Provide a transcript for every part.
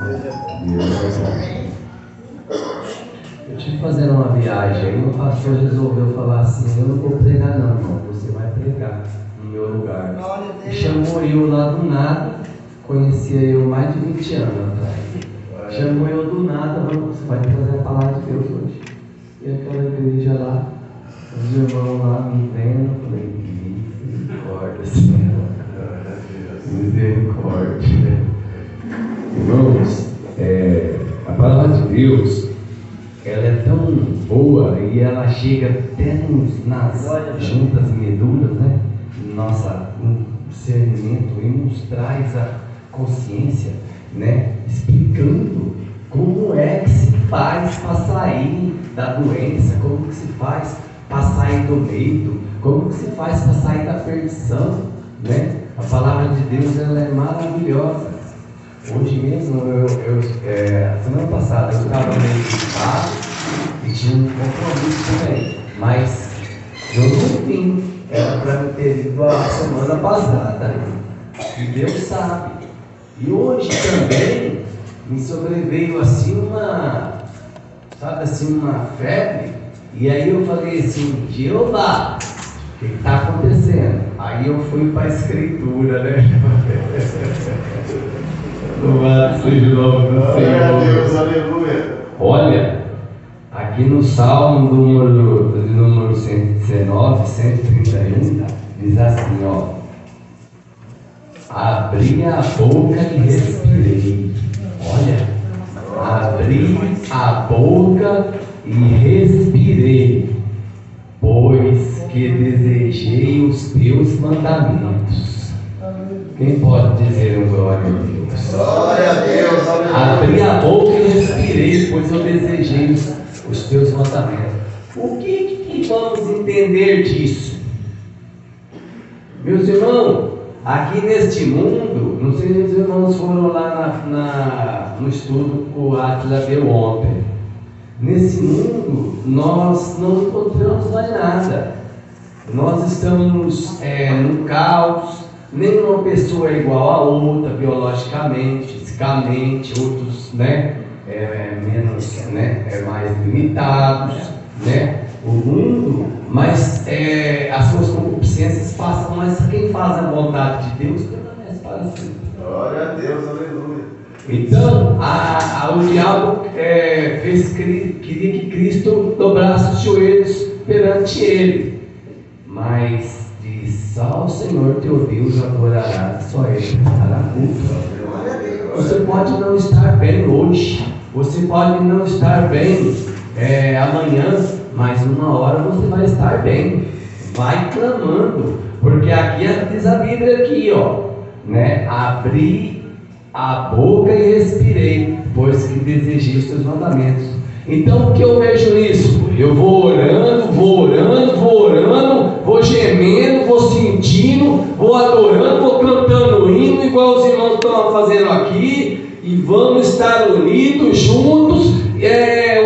Deus é bom. Eu estive fazendo uma viagem aí, o pastor resolveu falar assim: eu não vou pregar não, irmão, você vai pregar no meu lugar. E chamou eu lá do nada, conhecia eu mais de 20 anos atrás. Chamou eu do nada, você vai trazer a palavra de Deus hoje. E aquela igreja lá, os irmãos lá me vendo, eu falei: misericórdia, Senhor, misericórdia. Irmãos, a palavra de Deus, ela é tão boa e ela chega até nas juntas e medulas, né? Nossa, discernimento, e nos traz a consciência, né? Explicando como é que se faz para sair da doença, como que se faz para sair do medo, como que se faz para sair da perdição, né? A palavra de Deus, ela é maravilhosa. Hoje mesmo, semana passada, eu estava meio ocupado e tinha um compromisso também, mas eu não vim, era para me ter ido a semana passada, e Deus sabe. E hoje também me sobreveio assim uma febre, e aí eu falei assim: Jeová, o que está acontecendo? Aí eu fui para a escritura, né? Louvado seja o nome do Senhor. Glória a Deus, aleluia. Olha, aqui no Salmo número 119, 131, diz assim, ó: abri a boca e respirei. Olha, abri a boca e respirei, pois que desejei os teus mandamentos. Quem pode dizer um glória a Deus? Glória a Deus, aleluia. Abri a boca e respirei, pois eu desejei os teus mandamentos. O que vamos entender disso? Meus irmãos, aqui neste mundo, não sei se os irmãos foram lá no estudo que o Átila deu ontem. Nesse mundo, nós não encontramos mais nada. Nós estamos no caos. Nenhuma pessoa é igual a outra, biologicamente, fisicamente, outros, menos, mais limitados, o mundo, mas as suas concupiscências passam, mas quem faz a vontade de Deus permanece para sempre. Glória a Deus, aleluia. Então, o diabo queria que Cristo dobrasse os joelhos perante ele, mas só o Senhor teu Deus adorará, só Ele dará culto. Você pode não estar bem hoje, você pode não estar bem amanhã, mas uma hora você vai estar bem. Vai clamando, porque aqui diz a Bíblia aqui, abri a boca e respirei, pois que desejei os teus mandamentos. Então o que eu vejo nisso? Eu vou orando, vou gemendo, vou sentindo, vou adorando, vou cantando hino, igual os irmãos estão fazendo aqui, e vamos estar unidos, juntos.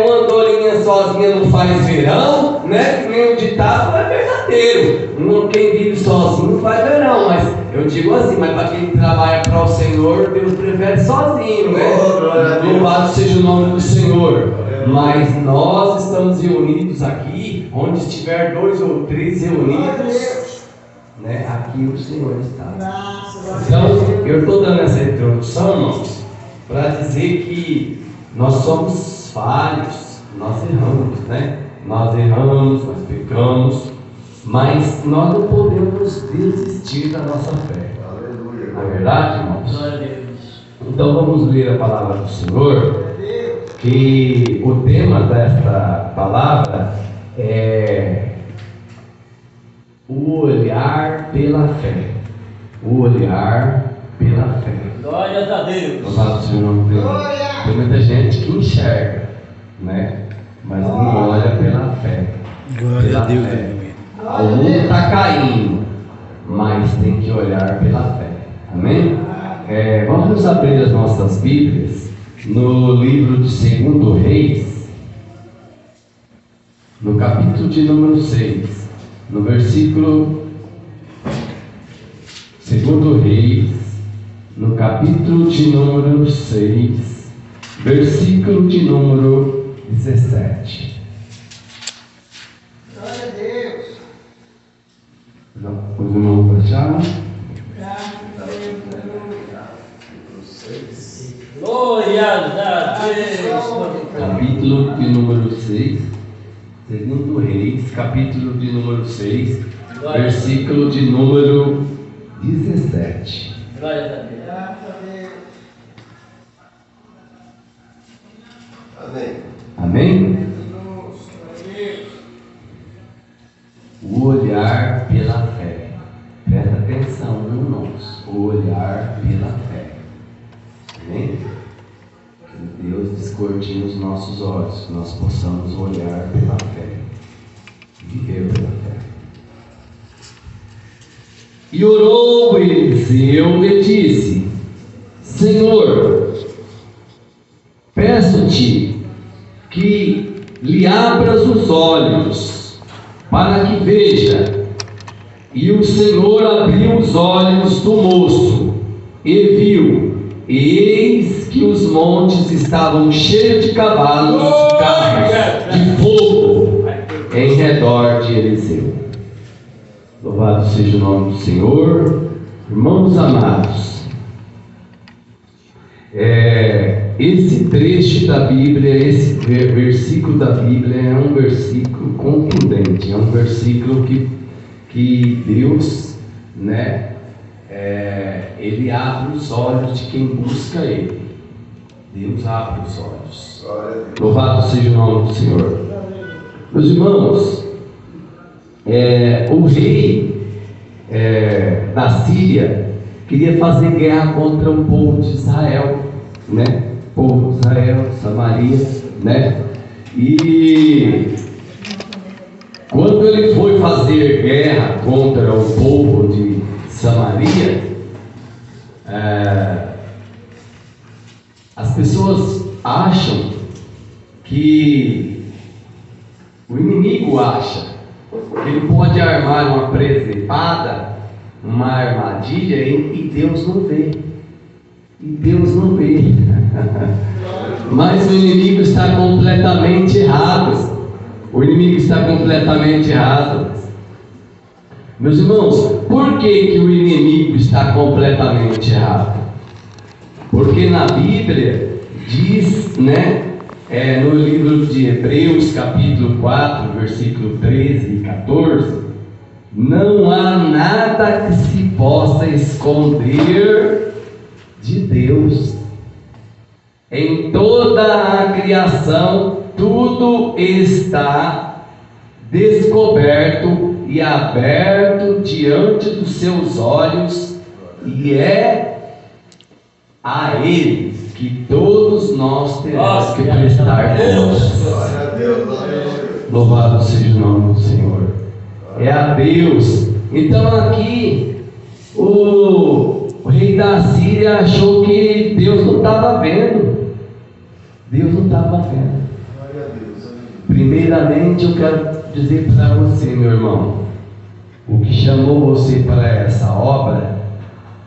Uma andorinha sozinha não faz verão, que nem o ditado é verdadeiro. Quem vive sozinho não faz verão, mas eu digo assim, mas para quem trabalha para o Senhor, Deus prefere sozinho, Louvado seja o nome do Senhor. Mas nós estamos reunidos aqui, onde estiver 2 ou 3 reunidos, aqui o Senhor está. Então, eu estou dando essa introdução, irmãos, para dizer que nós somos falhos, nós erramos, nós pecamos, mas nós não podemos desistir da nossa fé. Aleluia. Não é verdade, irmãos? Então vamos ler a palavra do Senhor, que o tema desta palavra é o olhar pela fé. O olhar pela fé. Glória a Deus. Louvado seja o nome de Deus. Tem muita gente que enxerga, mas não olha pela fé. Glória a Deus. Fé. O mundo está caindo, mas tem que olhar pela fé. Amém? Vamos abrir as nossas Bíblias no livro de 2 Reis, no capítulo de número 6, no versículo 2 Reis, no capítulo de número 6, versículo de número 17. Glória a Deus. Os irmãos acharam? Glória a Deus. Capítulo de número 6, segundo Reis, capítulo de número 6, versículo de número 17. Glória a Deus. Graças a Deus. Amém. Amém? Glória a Deus. O olhar pela fé. Presta atenção, irmãos. O olhar pela fé. Amém? Que Deus descortine os nossos olhos, que nós possamos olhar pela fé. Viver pela fé. E orou Eliseu e disse: Senhor, peço-te que lhe abras os olhos, para que veja. E o Senhor abriu os olhos do moço, e viu, e eis que os montes estavam cheios de cavalos, carros de fogo, em redor de Eliseu. Louvado seja o nome do Senhor. Irmãos amados, esse trecho da Bíblia, esse versículo da Bíblia é um versículo contundente, é um versículo que Deus, Ele abre os olhos de quem busca Ele. Deus abre os olhos. Glória a Deus. Louvado seja o nome do Senhor. Meus irmãos, o rei da Síria queria fazer guerra contra o povo de Israel, O povo de Israel, Samaria, E quando ele foi fazer guerra contra o povo de Samaria, as pessoas acham que o inimigo acha que ele pode armar uma presepada, uma armadilha, e Deus não vê. E Deus não vê. Mas o inimigo está completamente errado. O inimigo está completamente errado. Meus irmãos, por que o inimigo está completamente errado? Porque na Bíblia diz, no livro de Hebreus, capítulo 4, versículo 13 e 14, não há nada que se possa esconder de Deus. Em toda a criação, tudo está descoberto e aberto diante dos seus olhos, e é a Ele que todos nós teremos que prestar contas. Glória a Deus. Aleluia. Louvado seja o nome do Senhor. É a Deus. Então aqui o rei da Síria achou que Deus não estava vendo. Deus não estava vendo. Glória a Deus. Primeiramente eu quero dizer para você, meu irmão, o que chamou você para essa obra,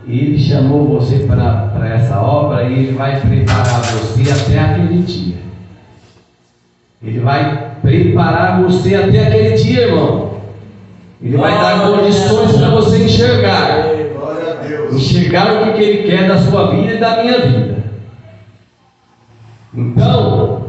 Ele chamou você para essa obra e Ele vai preparar você até aquele dia. Ele vai preparar você até aquele dia, irmão. Ele vai dar condições para você enxergar. Glória a Deus. Enxergar o que Ele quer da sua vida e da minha vida. Então,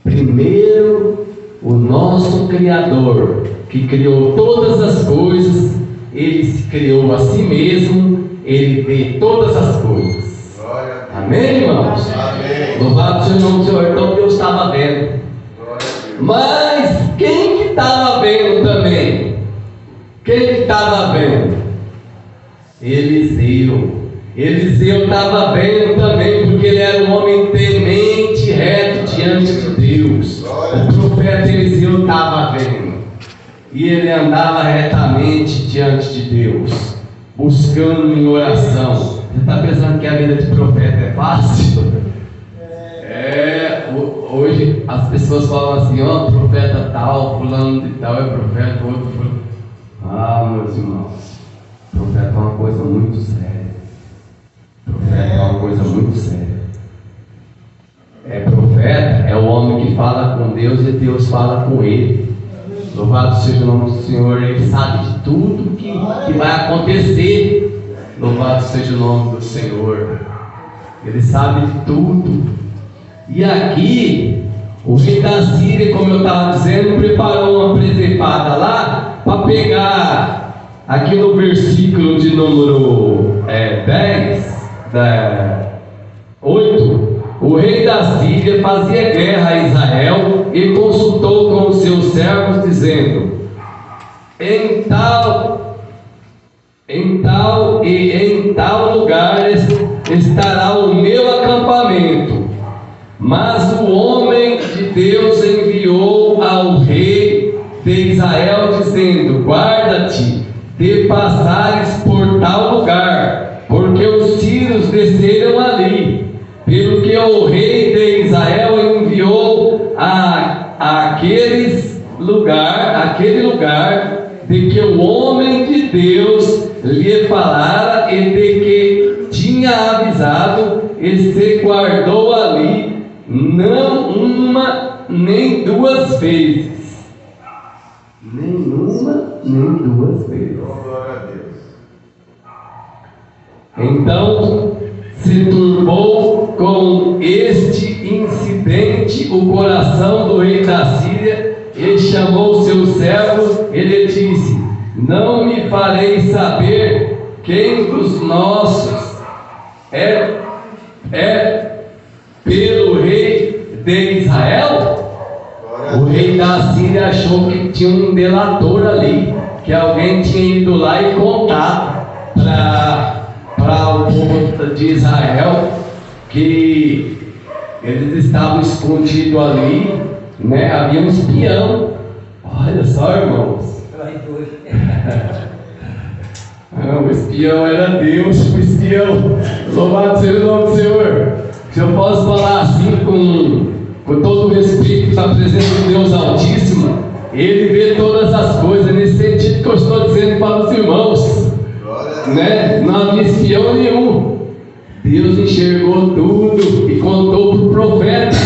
primeiro, o nosso Criador, que criou todas as coisas, Ele se criou a si mesmo, Ele vê todas as coisas. Glória a Deus. Amém, irmãos? Amém. Louvado seja o nome do Senhor. Então Deus estava vendo. Glória a Deus. Mas quem que estava vendo também? Quem que estava vendo? Eliseu. Eliseu estava vendo também, porque ele era um homem temente, reto diante de Deus. O profeta Eliseu estava vendo. E ele andava retamente diante de Deus, buscando em oração. Você está pensando que a vida de profeta é fácil? Hoje as pessoas falam assim, profeta tal, fulano de tal é profeta, outro fulano. Meus irmãos, profeta é uma coisa muito séria. Profeta é uma coisa muito séria. Deus e Deus fala com ele. Louvado seja o nome do Senhor. Ele sabe de tudo que vai acontecer. Louvado seja o nome do Senhor. Ele sabe de tudo. E aqui, o rei da Síria, como eu estava dizendo, preparou uma presepada lá para pegar aqui no versículo de número 8. O rei da Síria fazia guerra a Israel e consultou com os seus servos, dizendo: em tal lugar estará o meu acampamento. Mas o homem de Deus enviou ao rei de Israel, dizendo: guarda-te de passares por tal lugar, porque os sírios desceram ali. Pelo que o rei de Israel enviou aquele lugar de que o homem de Deus lhe falara e de que tinha avisado, e se guardou ali não uma nem duas vezes. Nem uma nem duas vezes. Glória a Deus. Então se turbou com este incidente o coração do rei da Síria, e chamou seu servo, ele disse: não me farei saber quem dos nossos é pelo rei de Israel? O rei da Síria achou que tinha um delator ali, que alguém tinha ido lá e contado para o povo de Israel que eles estavam escondidos ali, né? Havia um espião. Olha só, irmãos. O espião era Deus, o espião. Louvado seja o nome do Senhor. Se eu posso falar assim com todo o respeito da presença de Deus Altíssimo, Ele vê todas as coisas, nesse sentido que eu estou dizendo para os irmãos, né? Não havia espião nenhum. Deus enxergou tudo e contou para o profeta.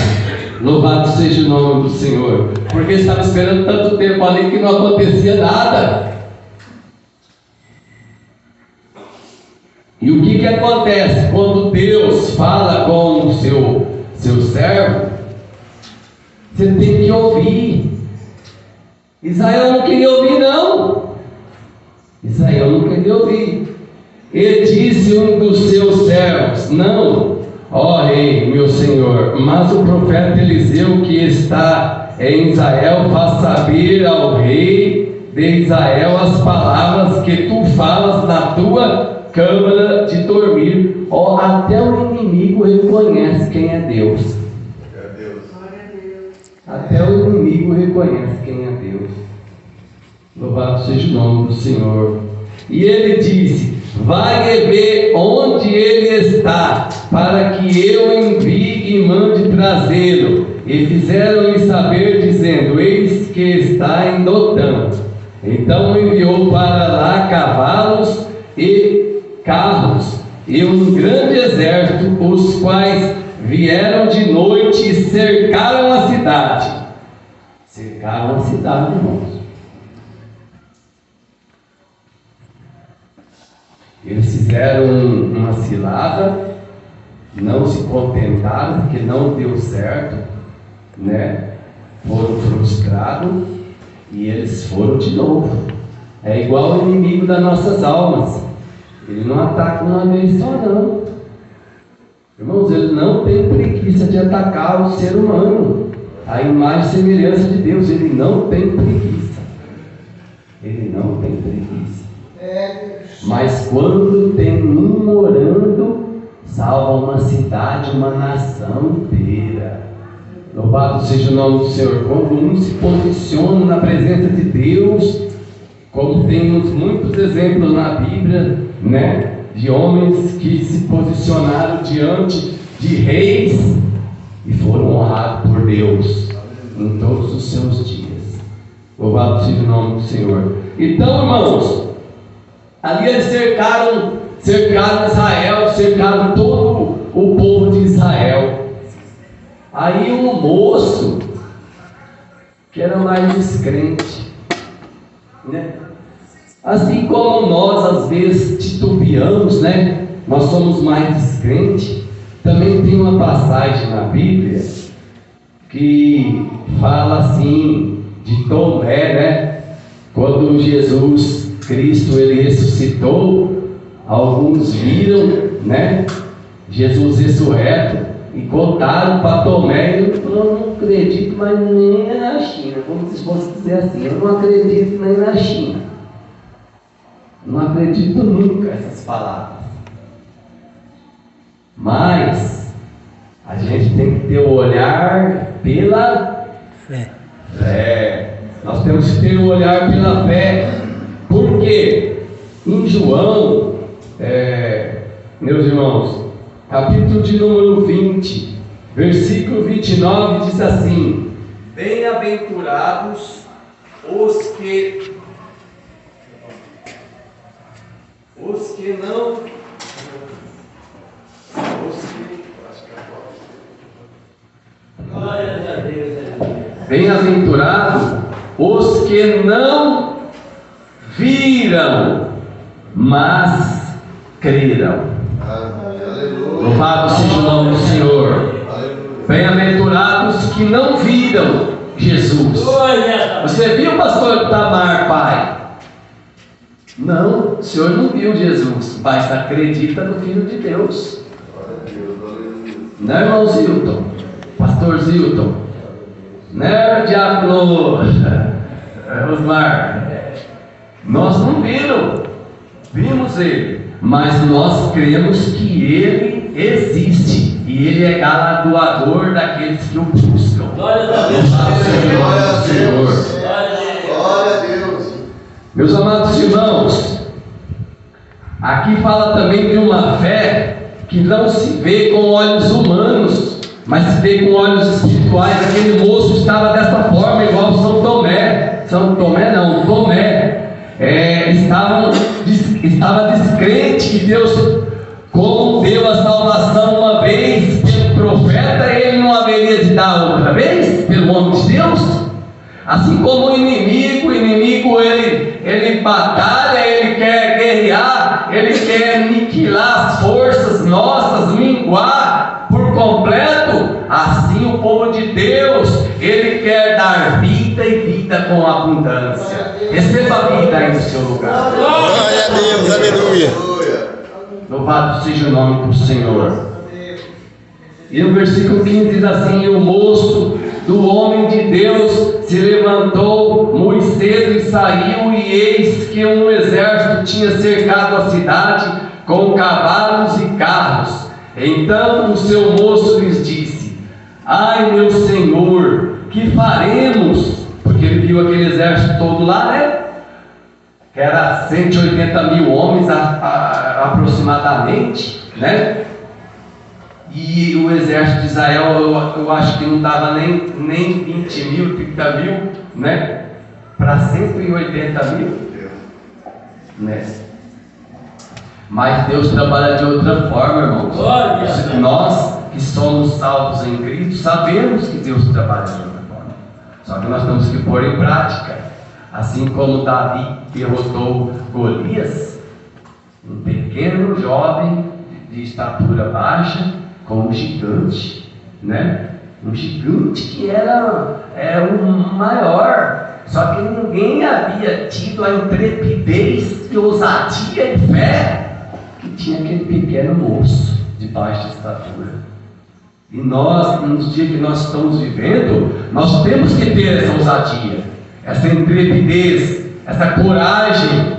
Louvado seja o nome do Senhor, porque estava esperando tanto tempo ali que não acontecia nada. E o que acontece quando Deus fala com o seu servo? Você tem que ouvir. Israel não queria ouvir, não. Israel não queria ouvir. E disse um dos seus servos: não, ó rei, meu senhor, mas o profeta Eliseu, que está em Israel, faz saber ao rei de Israel as palavras que tu falas na tua câmara de dormir. Ó, até o inimigo reconhece quem é Deus. Até o inimigo reconhece quem é Deus. Louvado seja o nome do Senhor. E ele disse: vai e vê onde ele está, para que eu envie e mande trazê-lo. E fizeram-lhe saber, dizendo: eis que está em Dotã. Então enviou para lá cavalos e carros e um grande exército, os quais vieram de noite e cercaram a cidade. Cercaram a cidade, irmãos. Eles fizeram uma cilada, não se contentaram, porque não deu certo, né? Foram frustrados e eles foram de novo. É igual o inimigo das nossas almas. Ele não ataca uma vez só, não. Irmãos, ele não tem preguiça de atacar o ser humano, a imagem e semelhança de Deus. Ele não tem preguiça. Ele não tem preguiça. Mas quando tem um orando, salva uma cidade, uma nação inteira. Louvado seja o nome do Senhor. Quando um se posiciona na presença de Deus, como temos muitos exemplos na Bíblia, né, de homens que se posicionaram diante de reis e foram honrados por Deus em todos os seus dias. Louvado seja o nome do Senhor. Então, irmãos, ali eles cercaram Israel, cercaram todo o povo de Israel. Aí um moço que era mais descrente, né? Assim como nós às vezes titubeamos, né? Nós somos mais descrentes. Também tem uma passagem na Bíblia que fala assim de Tomé, né? Quando Jesus Cristo ele ressuscitou, alguns viram, né? Jesus ressurreto e contaram para Tomé. Eu não acredito, mas nem é na China, como se fosse dizer assim, eu não acredito nem na China, não acredito nunca essas palavras. Mas a gente tem que ter o olhar pela fé. Nós temos que ter o olhar pela fé. Por quê? Em João, meus irmãos, capítulo de número 20, versículo 29, diz assim: bem-aventurados os que não Glória a Deus. bem-aventurados os que não viram, mas creram. Aleluia. Louvado seja o nome do Senhor. Aleluia. Bem-aventurados que não viram Jesus. Glória a Deus. Você viu, pastor Tamar, pai? Não, o senhor não viu Jesus, mas acredita no Filho de Deus. Glória a Deus. Aleluia. Né, irmão Zilton? Pastor Zilton? Né, diácono Osmar? Nós não vimos ele, mas nós cremos que ele existe e ele é galardoador daqueles que o buscam. Glória a Deus. Glória a Senhor. Deus. Glória a Deus. Glória a Deus. Meus amados irmãos, aqui fala também de uma fé que não se vê com olhos humanos, mas se vê com olhos espirituais. Aquele moço estava dessa forma, igual Tomé, estava descrente que Deus, como deu a salvação uma vez pelo profeta, ele não haveria de dar outra vez pelo nome de Deus. Assim como o inimigo ele batalha, ele quer guerrear, ele quer aniquilar as forças nossas, minguar por completo. Assim o povo de Deus, ele quer dar vida e vida com abundância. Receba a vida aí no seu lugar. Glória a Deus, aleluia. Aleluia. Louvado seja o nome do Senhor. E no versículo 15 diz assim: e o moço do homem de Deus se levantou muito cedo e saiu, e eis que um exército tinha cercado a cidade com cavalos e carros. Então o seu moço lhes disse: ai, meu senhor, que faremos? Porque ele viu aquele exército todo lá, né? Que era 180 mil homens aproximadamente, né? E o exército de Israel, eu acho que não dava nem 20 mil, 30 mil, né? Para 180 mil, né? Mas Deus trabalha de outra forma, irmãos. Nós que somos salvos em Cristo sabemos que Deus trabalha de outra forma. Só que nós temos que pôr em prática. Assim como Davi derrotou Golias, um pequeno jovem de estatura baixa, com um gigante, né? Um gigante que era o maior. Só que ninguém havia tido a intrepidez e ousadia e fé que tinha aquele pequeno moço de baixa estatura. E nós, nos dias que nós estamos vivendo, nós temos que ter essa ousadia, essa intrepidez, essa coragem,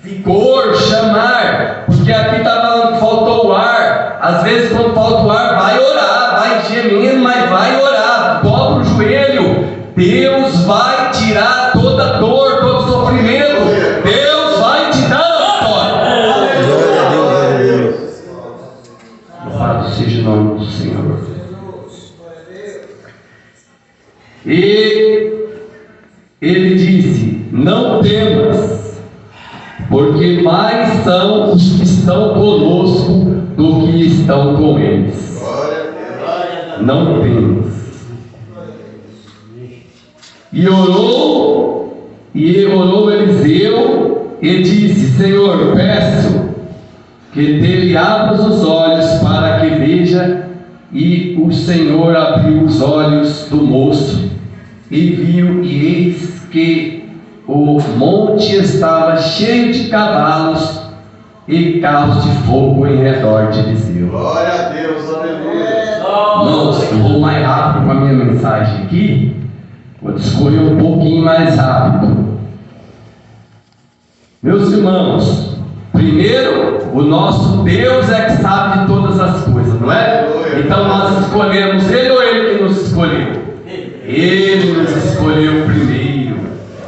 vigor, chamar, porque aqui está falando que faltou o ar. Às vezes, quando falta o ar, vai orar, vai gemendo, mas vai orar, dobra o joelho. Deus vai tirar toda dor, todo sofrimento. Deus vai te dar a vitória. Glória a Deus, aleluia. Louvado seja o nome do Senhor. E ele disse: não temas, porque mais são os que estão conosco do que estão com eles. Glória a Deus. Não temas. E orou Eliseu e disse: Senhor, peço que dele abras os olhos para que veja. E o Senhor abriu os olhos do moço e viu, e eis que o monte estava cheio de cavalos e carros de fogo em redor de Eliseu. Glória a Deus, aleluia. Irmãos, eu vou mais rápido com a minha mensagem aqui. Vou discorrer um pouquinho mais rápido. Meus irmãos, primeiro, o nosso Deus é que sabe de todas as coisas, não é? Então nós escolhemos Ele ou Ele que nos escolheu? Ele nos escolheu primeiro.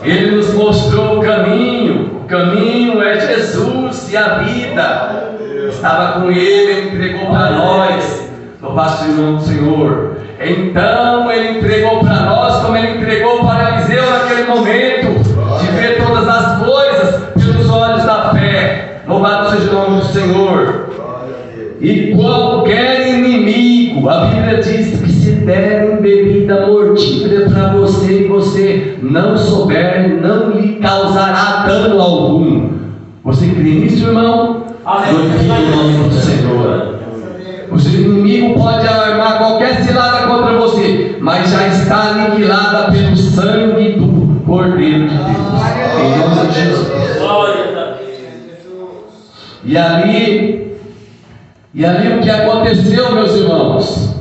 Ele nos mostrou o caminho. O caminho é Jesus e a vida estava com Ele, Ele entregou para nós. Louvado seja o nome do Senhor. Então Ele entregou para nós como Ele entregou para Eliseu naquele momento, de ver todas as coisas pelos olhos da fé. Louvado seja o nome do Senhor. E qualquer inimigo, a Bíblia diz que se derem bebida mortífera para você e você não souber, não lhe causará dano algum. Você crê nisso, irmão? Glorifique o nome do Senhor. O seu inimigo pode armar qualquer cilada contra você, mas já está aniquilada pelo sangue do Cordeiro de Deus. Em nome de Jesus. E ali o que aconteceu, meus irmãos?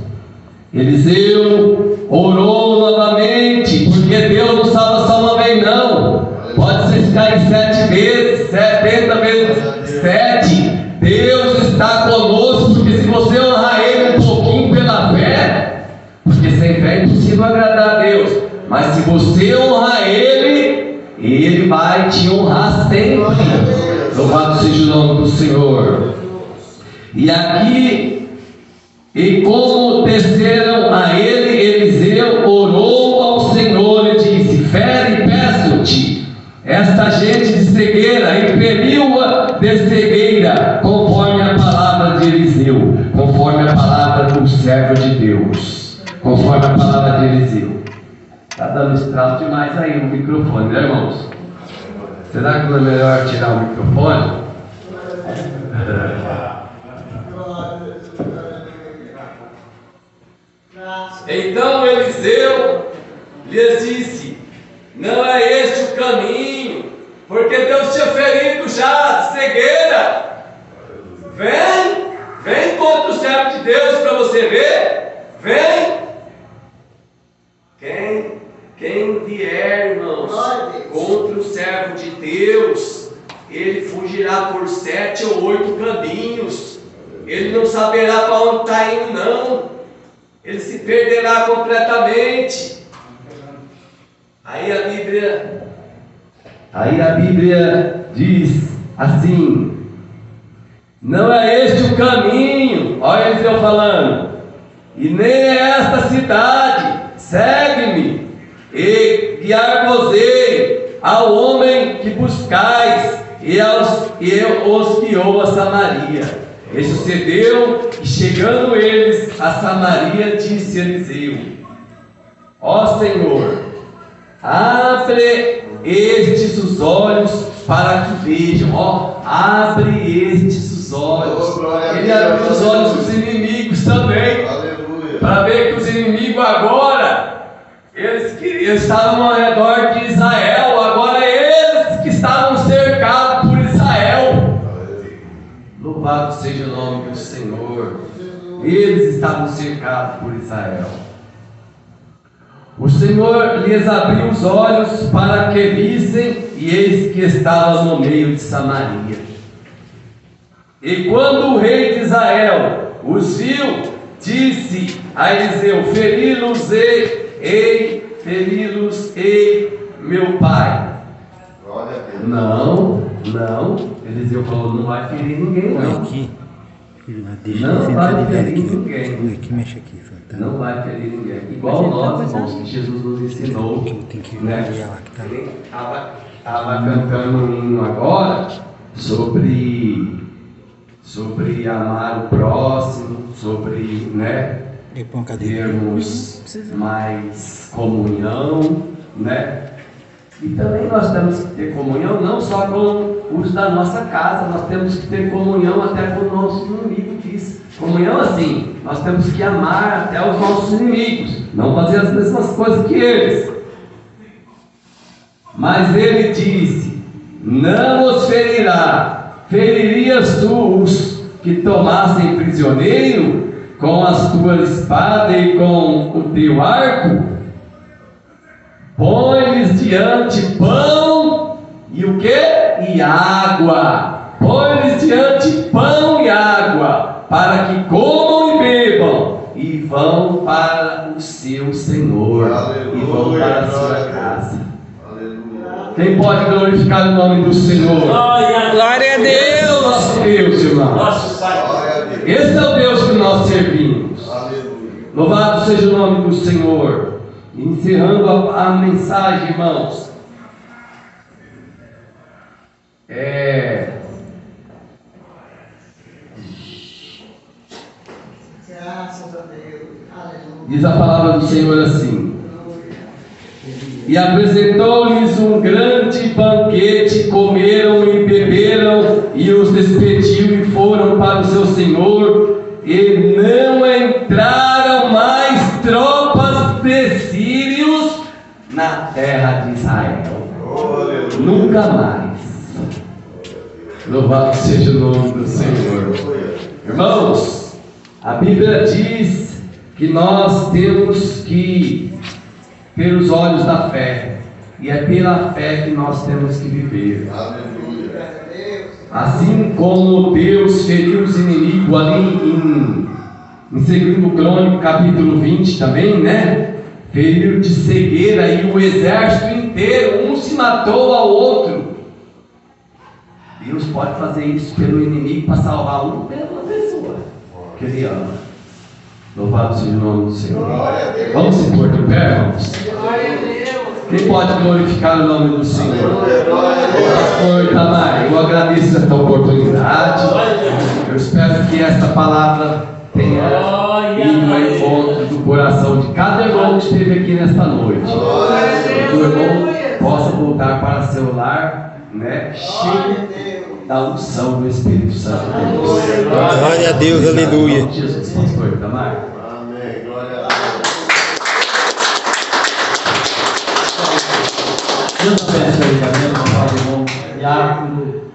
Eliseu orou novamente, porque Deus não salva só uma vez não. Pode ser cair 7 vezes, 70 vezes 7. Deus está conosco, porque se você honrar Ele um pouquinho pela fé, porque sem fé é impossível agradar a Deus, mas se você honrar Ele, Ele vai te honrar sempre. Louvado seja o nome do Senhor. E aqui, e como desceram a ele, Eliseu orou ao Senhor e disse: fere, peço-te esta gente de cegueira, impeliu-a de cegueira, conforme a palavra de Eliseu, conforme a palavra do servo de Deus, conforme a palavra de Eliseu. Está dando estralo demais aí o microfone, né, irmãos? Será que não é melhor tirar o microfone? Então Eliseu lhes disse: não é este o caminho, porque Deus tinha ferido já de cegueira. Vem contra o servo de Deus para você ver. Vem. Quem vier, irmãos, contra o servo de Deus, ele fugirá por 7 ou 8 caminhos. Ele não saberá para onde está indo, não. Ele se perderá completamente. Aí a Bíblia diz assim: não é este o caminho, olha Eliseu falando, e nem é esta cidade, segue-me, e guiar-vos-ei ao homem que buscais, e os guiou a Samaria. E sucedeu que, chegando eles a Samaria, disse Eliseu: ó Senhor, abre estes os olhos para que vejam. Ó, abre estes os olhos. Ele abriu os olhos dos inimigos também, para ver que os inimigos agora, eles estavam ao redor de Israel, agora eles que estavam cercados por Israel. Louvado seja o nome do Senhor. Eles estavam cercados por Israel. O Senhor lhes abriu os olhos para que vissem, e eis que estava no meio de Samaria. E quando o rei de Israel os viu, disse a Eliseu: feri-los-ei, meu pai. Não, Eliseu falou: não vai ferir ninguém, não. Não vai ferir ninguém. Não vai ferir ninguém. Igual nós, irmãos, que Jesus nos ensinou, né? Estava cantando um hino agora sobre amar o próximo, sobre, né? termos mais comunhão, né? E também nós temos que ter comunhão não só com os da nossa casa, nós temos que ter comunhão até com o nosso inimigo, diz. Comunhão assim, nós temos que amar até os nossos inimigos, não fazer as mesmas coisas que eles. Mas ele disse: não os ferirá. Feririas tu os que tomassem prisioneiro com as tuas espadas e com o teu arco? Põe-lhes diante pão e o quê? E água. Põe-lhes diante pão e água, para que comam e bebam, e vão para o seu Senhor. Aleluia. E vão para a sua casa. Aleluia. Quem pode glorificar o nome do Senhor? Glória Esse é a o Deus. nosso Deus, irmão. Nosso Pai. Glória a Deus. Esse é o Deus que nós servimos. Aleluia. Louvado seja o nome do Senhor. Encerrando a mensagem, irmãos. Graças a Deus. Aleluia. Diz a palavra do Senhor assim: e apresentou-lhes um grande banquete, comeram e beberam, e os despediu e foram para o seu Senhor, e não entraram mais tropas de sírios na terra de Israel. Aleluia. Nunca mais. Louvado seja o nome do Senhor. Irmãos, a Bíblia diz que nós temos que ter os olhos da fé, e é pela fé que nós temos que viver. Aleluia. Graças a Deus. Assim como Deus feriu os inimigos ali em 2 Crônicas capítulo 20 também, né? Feriu de cegueira e o exército inteiro, um se matou ao outro. Deus pode fazer isso pelo inimigo para salvar uma pessoa que ele ama. Louvado seja o nome do Senhor. Glória a Deus. Vamos se pôr de pé, irmãos. Glória a Deus. Quem pode glorificar o nome do Senhor? Aleluia. Glória a Deus. Pastor Itamar, eu agradeço esta oportunidade. Eu espero que esta palavra tenha ido ao encontro do coração de cada irmão que esteve aqui nesta noite. Que o irmão possa voltar para seu lar, né, cheio da unção do Espírito Santo de Deus. Glória a Deus, aleluia. Em nome de Jesus, pastor Itamar. Amém. Glória a Deus. Deus abençoe também, meu irmão Diácono.